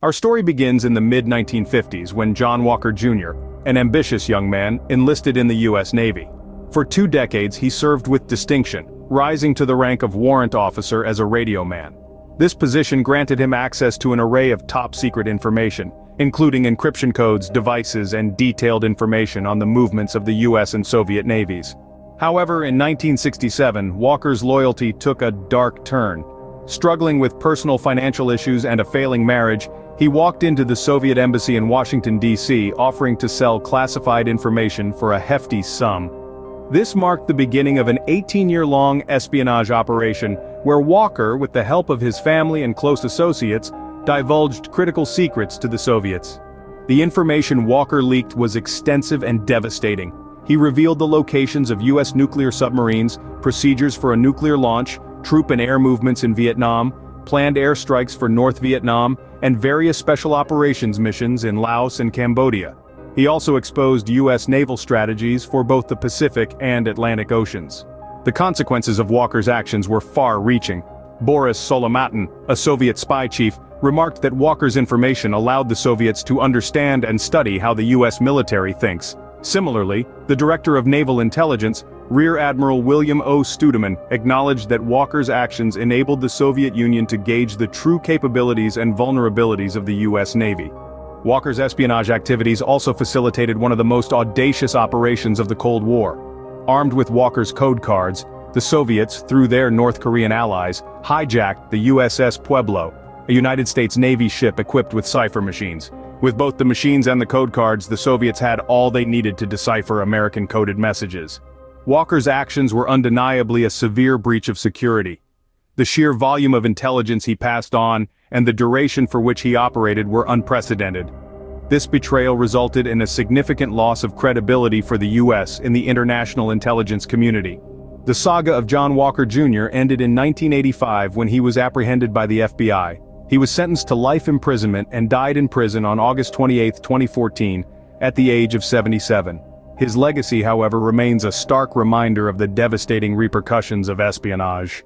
Our story begins in the mid-1950s when John Walker Jr., an ambitious young man, enlisted in the U.S. Navy. For 2 decades he served with distinction, rising to the rank of warrant officer as a radioman. This position granted him access to an array of top-secret information, including encryption codes, devices, and detailed information on the movements of the U.S. and Soviet navies. However, in 1967, Walker's loyalty took a dark turn. Struggling with personal financial issues and a failing marriage, he walked into the Soviet embassy in Washington, D.C. offering to sell classified information for a hefty sum. This marked the beginning of an 18-year-long espionage operation, where Walker, with the help of his family and close associates, divulged critical secrets to the Soviets. The information Walker leaked was extensive and devastating. He revealed the locations of U.S. nuclear submarines, procedures for a nuclear launch, troop and air movements in Vietnam, planned airstrikes for North Vietnam, and various special operations missions in Laos and Cambodia. He also exposed U.S. naval strategies for both the Pacific and Atlantic Oceans. The consequences of Walker's actions were far-reaching. Boris Solomatin, a Soviet spy chief, remarked that Walker's information allowed the Soviets to understand and study how the U.S. military thinks. Similarly, the director of naval intelligence, Rear Admiral William O. Studeman, acknowledged that Walker's actions enabled the Soviet Union to gauge the true capabilities and vulnerabilities of the U.S. Navy. Walker's espionage activities also facilitated one of the most audacious operations of the Cold War. Armed with Walker's code cards, the Soviets, through their North Korean allies, hijacked the USS Pueblo, a United States Navy ship equipped with cipher machines. With both the machines and the code cards, the Soviets had all they needed to decipher American-coded messages. Walker's actions were undeniably a severe breach of security. The sheer volume of intelligence he passed on, and the duration for which he operated were unprecedented. This betrayal resulted in a significant loss of credibility for the U.S. in the international intelligence community. The saga of John Walker Jr. ended in 1985 when he was apprehended by the FBI. He was sentenced to life imprisonment and died in prison on August 28, 2014, at the age of 77. His legacy, however, remains a stark reminder of the devastating repercussions of espionage.